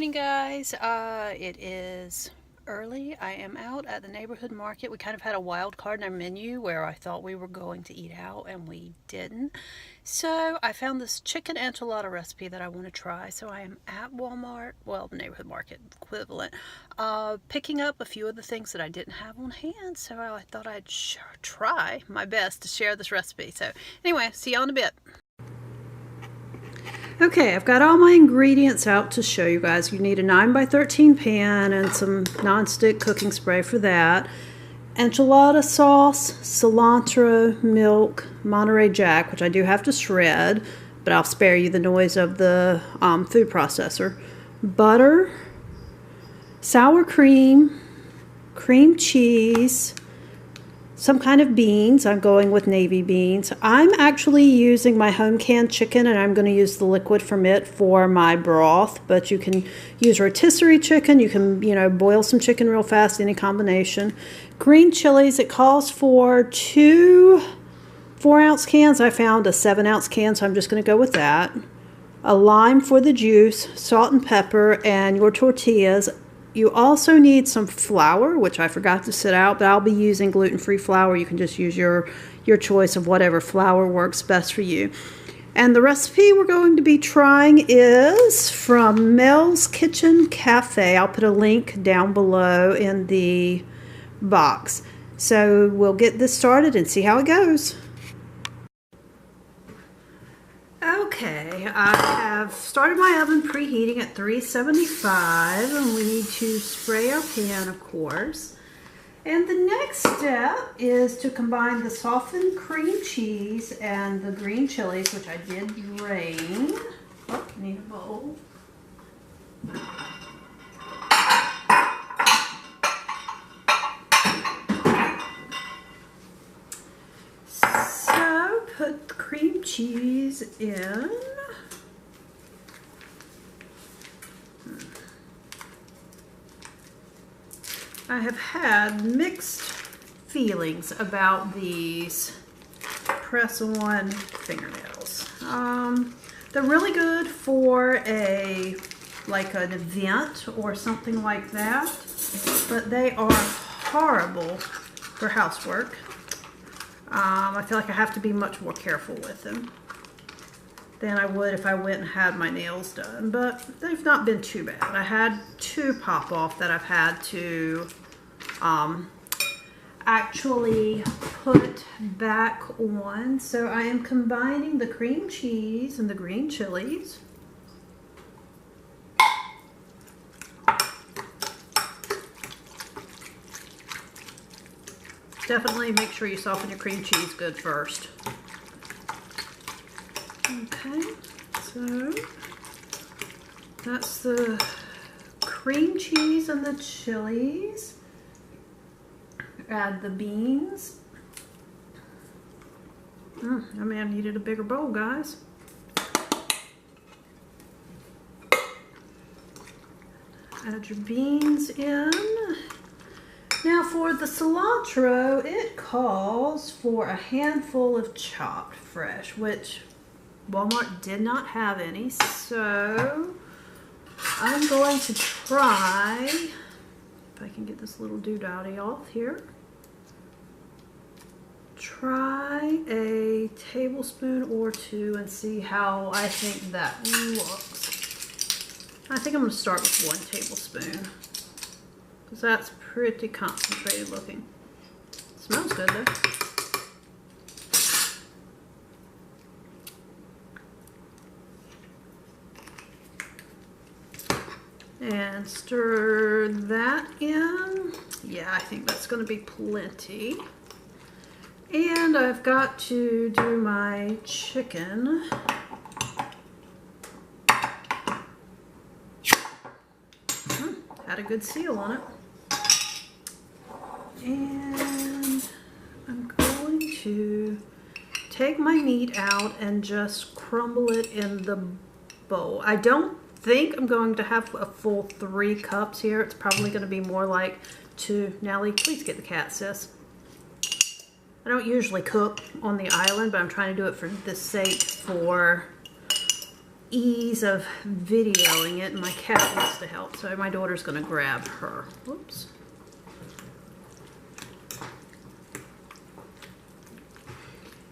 morning, guys. It is early. I am out at the neighborhood market. We kind of had a wild card in our menu where I thought we were going to eat out and we didn't. So I found this chicken enchilada recipe that I want to try. So I am at Walmart, well, the neighborhood market equivalent, picking up a few of the things that I didn't have on hand. So I thought I'd try my best to share this recipe. So anyway, see y'all in a bit. Okay, I've got all my ingredients out to show you guys. You need a 9x13 pan and some non-stick cooking spray for that. Enchilada sauce, cilantro, milk, Monterey Jack, which I do have to shred, but I'll spare you the noise of the food processor. Butter, sour cream, cream cheese, some kind of beans. I'm going with navy beans. I'm actually using my home canned chicken, and I'm going to use the liquid from it for my broth, but you can use rotisserie chicken. You can, boil some chicken real fast, any combination. Green chilies, it calls for 2 4-ounce cans. I found a 7-ounce can, so I'm just going to go with that. A lime for the juice, salt and pepper, and your tortillas. You also need some flour, which I forgot to set out, but I'll be using gluten-free flour. You can just use your choice of whatever flour works best for you. And the recipe we're going to be trying is from Mel's Kitchen Cafe. I'll put a link down below in the box. So we'll get this started and see how it goes. Okay, I have started my oven preheating at 375, and we need to spray our pan, of course. And the next step is to combine the softened cream cheese and the green chilies, which I did drain. Oh, need a bowl. So, put the cream cheese in. I have had mixed feelings about these press-on fingernails. They're really good for an event or something like that, but they are horrible for housework. I feel like I have to be much more careful with them than I would if I went and had my nails done, but they've not been too bad. I had 2 pop off that I've had to actually put back on. So I am combining the cream cheese and the green chilies. Definitely make sure you soften your cream cheese good first. Okay, so that's the cream cheese and the chilies. Add the beans. I may have needed a bigger bowl, guys. Add your beans in. Now for the cilantro, it calls for a handful of chopped fresh, which Walmart did not have any, so I'm going to try, if I can get this little doodaddy off here, try a tablespoon or 2 and see how I think that looks. I think I'm going to start with 1 tablespoon. Because that's pretty concentrated looking. Smells good though. And stir that in. Yeah, I think that's going to be plenty. And I've got to do my chicken. Had a good seal on it. And I'm going to take my meat out and just crumble it in the bowl. I don't think I'm going to have a full 3 cups here. It's probably going to be more like 2. Nellie, please get the cat, sis. I don't usually cook on the island, but I'm trying to do it for the sake for ease of videoing it, and my cat wants to help, so my daughter's going to grab her. Whoops.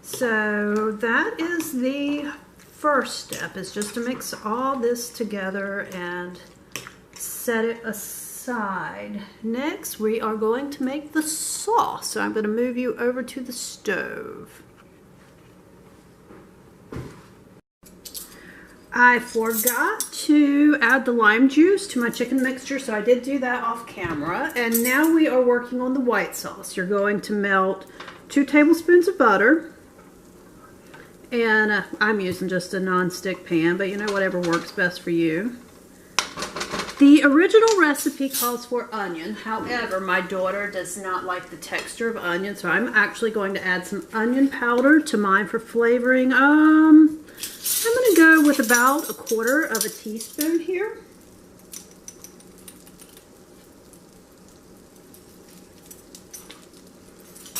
So that is the first step, is just to mix all this together and set it aside. Next, we are going to make the sauce. So I'm going to move you over to the stove. I forgot to add the lime juice to my chicken mixture, so I did do that off camera. And now we are working on the white sauce. You're going to melt 2 tablespoons of butter. And I'm using just a non-stick pan, but you know, whatever works best for you. The original recipe calls for onion. However, my daughter does not like the texture of onion, so I'm actually going to add some onion powder to mine for flavoring. I'm going to go with about 1/4 teaspoon here.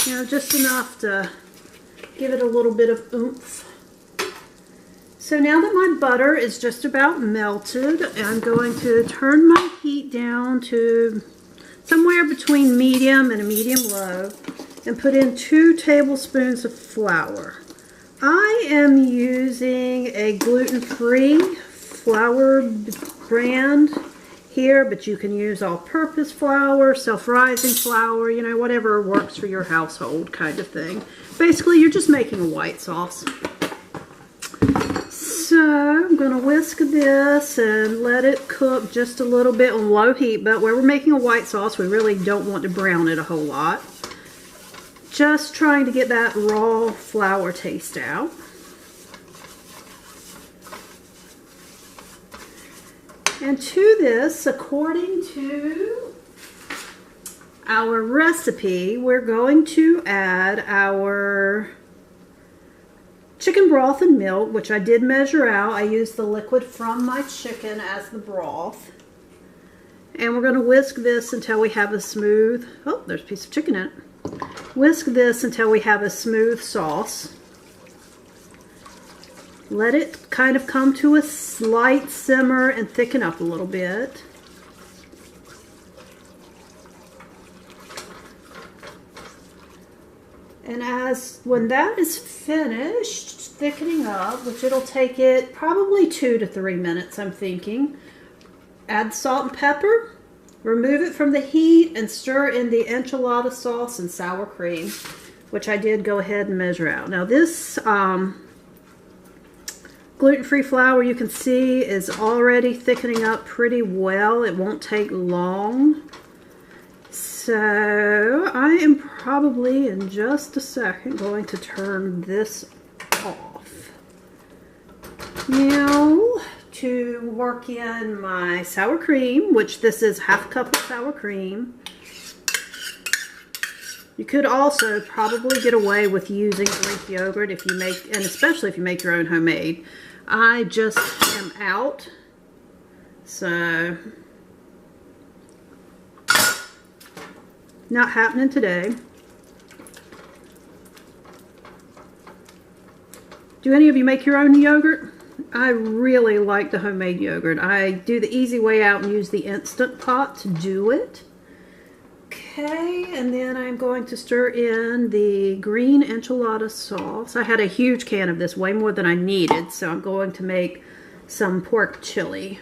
You know, just enough to give it a little bit of oomph. So now that my butter is just about melted, I'm going to turn my heat down to somewhere between medium and a medium low and put in 2 tablespoons of flour. I am using a gluten-free flour brand here, but you can use all-purpose flour, self-rising flour, you know, whatever works for your household kind of thing. Basically, you're just making a white sauce. So I'm going to whisk this and let it cook just a little bit on low heat, but where we're making a white sauce, we really don't want to brown it a whole lot. Just trying to get that raw flour taste out. And to this, according to our recipe, we're going to add our chicken broth and milk, which I did measure out. I used the liquid from my chicken as the broth. And we're going to whisk this until we have a smooth, oh, there's a piece of chicken in it. Whisk this until we have a smooth sauce. Let it kind of come to a slight simmer and thicken up a little bit. And when that is finished thickening up, which it'll take it probably 2 to 3 minutes, I'm thinking, add salt and pepper, remove it from the heat, and stir in the enchilada sauce and sour cream, which I did go ahead and measure out. Now this gluten-free flour, you can see, is already thickening up pretty well. It won't take long. So I am probably in just a second going to turn this off. Now to work in my sour cream, which this is 1/2 cup of sour cream. You could also probably get away with using Greek yogurt if you make, and especially if you make your own homemade. I just am out, so not happening today. Do any of you make your own yogurt? I really like the homemade yogurt. I do the easy way out and use the Instant Pot to do it. Okay, and then I'm going to stir in the green enchilada sauce. I had a huge can of this, way more than I needed, so I'm going to make some pork chili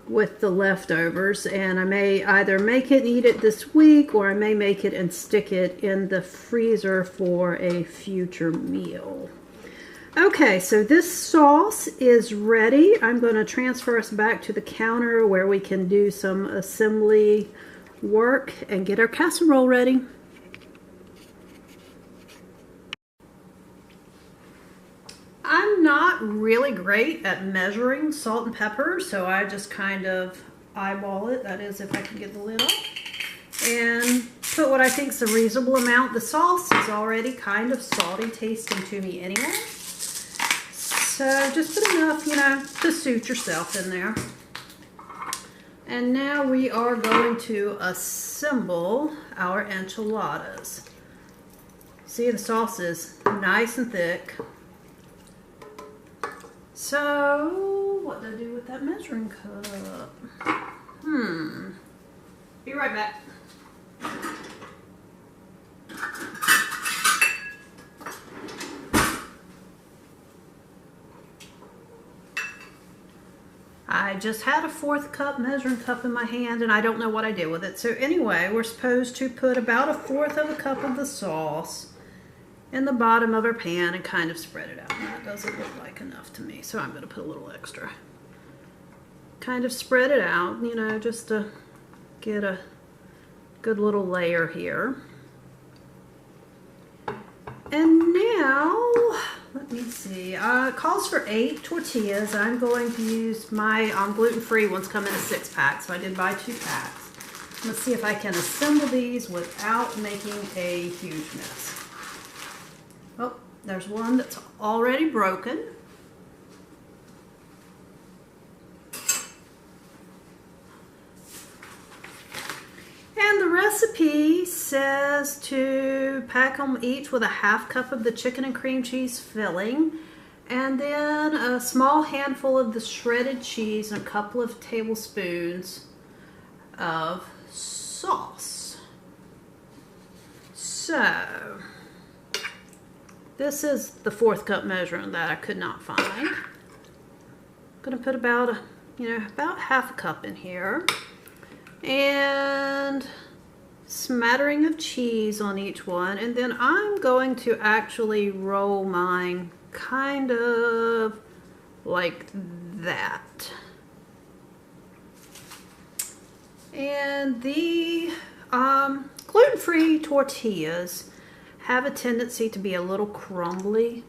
with the leftovers, and I may either make it and eat it this week, or I may make it and stick it in the freezer for a future meal. Okay, so this sauce is ready. I'm going to transfer us back to the counter where we can do some assembly work and get our casserole ready. I'm not really great at measuring salt and pepper, so I just kind of eyeball it. That is, if I can get the lid off. And put what I think is a reasonable amount. The sauce is already kind of salty tasting to me anyway. So just put enough, you know, to suit yourself in there. And now we are going to assemble our enchiladas. See, the sauce is nice and thick. So what to do with that measuring cup. Be right back. I just had a 1/4 cup measuring cup in my hand and I don't know what I did with it. So anyway, we're supposed to put about 1/4 of a cup of the sauce in the bottom of our pan and kind of spread it out. And that doesn't look like enough to me, so I'm going to put a little extra. Kind of spread it out, you know, just to get a good little layer here. And now, let me see, it calls for 8 tortillas. I'm going to use my gluten-free ones come in a 6-pack, so I did buy 2 packs. Let's see if I can assemble these without making a huge mess. Oh, there's one that's already broken. And the recipe says to pack them each with a 1/2 cup of the chicken and cream cheese filling, and then a small handful of the shredded cheese and a couple of tablespoons of sauce. So, this is the 1/4 cup measurement that I could not find. I'm gonna put about about 1/2 cup in here. And smattering of cheese on each one, and then I'm going to actually roll mine kind of like that. And the gluten-free tortillas have a tendency to be a little crumbly,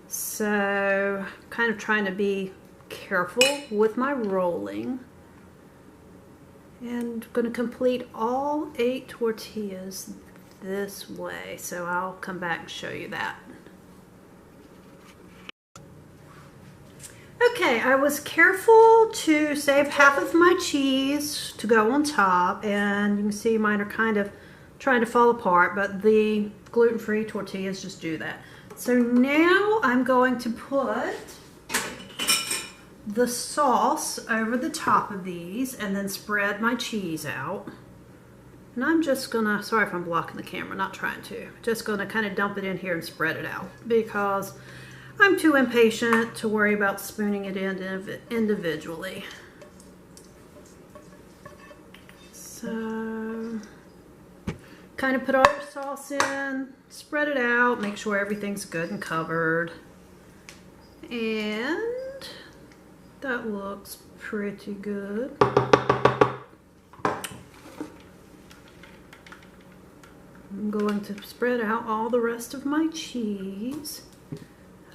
so I'm kind of trying to be careful with my rolling. And I'm going to complete all 8 tortillas this way, so I'll come back and show you that. Okay, I was careful to save half of my cheese to go on top, and you can see mine are kind of trying to fall apart, but the gluten-free tortillas just do that. So now I'm going to put the sauce over the top of these and then spread my cheese out. And I'm just gonna, sorry if I'm blocking the camera, not trying to, just gonna kind of dump it in here and spread it out because I'm too impatient to worry about spooning it in individually. So, kind of put all your sauce in, spread it out, make sure everything's good and covered. And that looks pretty good. I'm going to spread out all the rest of my cheese.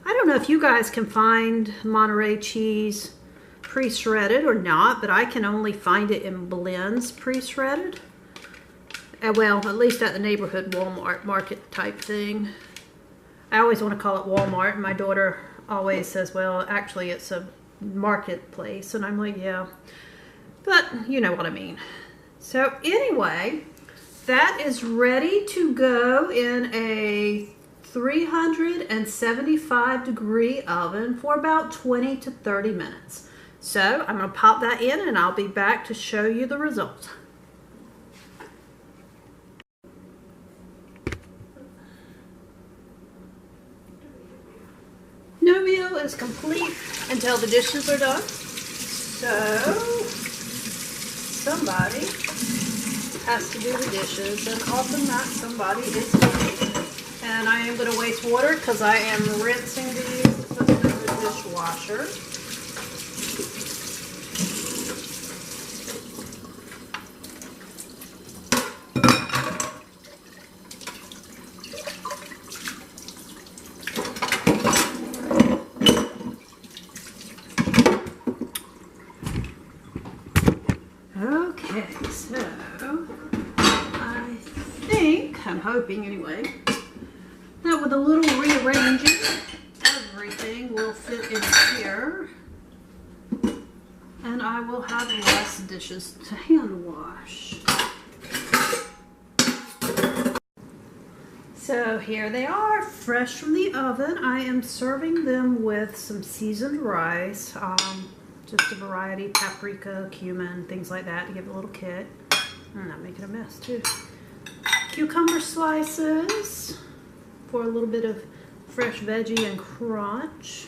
I don't know if you guys can find Monterey cheese pre-shredded or not, but I can only find it in blends pre-shredded. Well, at least at the neighborhood Walmart market type thing. I always want to call it Walmart, and my daughter always says, well, actually it's a marketplace, and I'm like, yeah, but you know what I mean. So anyway, that is ready to go in a 375 degree oven for about 20 to 30 minutes. So I'm going to pop that in and I'll be back to show you the result. No meal is complete until the dishes are done. So somebody has to do the dishes, and often that somebody is me. And I am going to waste water because I am rinsing these to put them in the dishwasher. Okay, so I think, I'm hoping anyway, that with a little rearranging, everything will fit in here, and I will have less dishes to hand wash. So here they are, fresh from the oven. I am serving them with some seasoned rice. Just a variety, paprika, cumin, things like that to give it a little kick. I'm not making a mess too. Cucumber slices for a little bit of fresh veggie and crunch.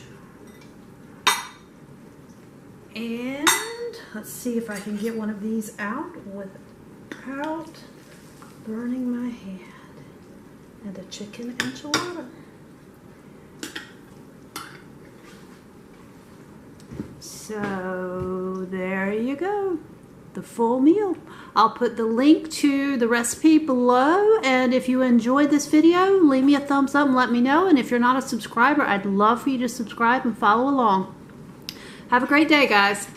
And let's see if I can get one of these out without burning my hand. And a chicken enchilada. So there you go, the full meal. I'll put the link to the recipe below, and if you enjoyed this video, leave me a thumbs up and let me know. And if you're not a subscriber, I'd love for you to subscribe and follow along. Have a great day, guys.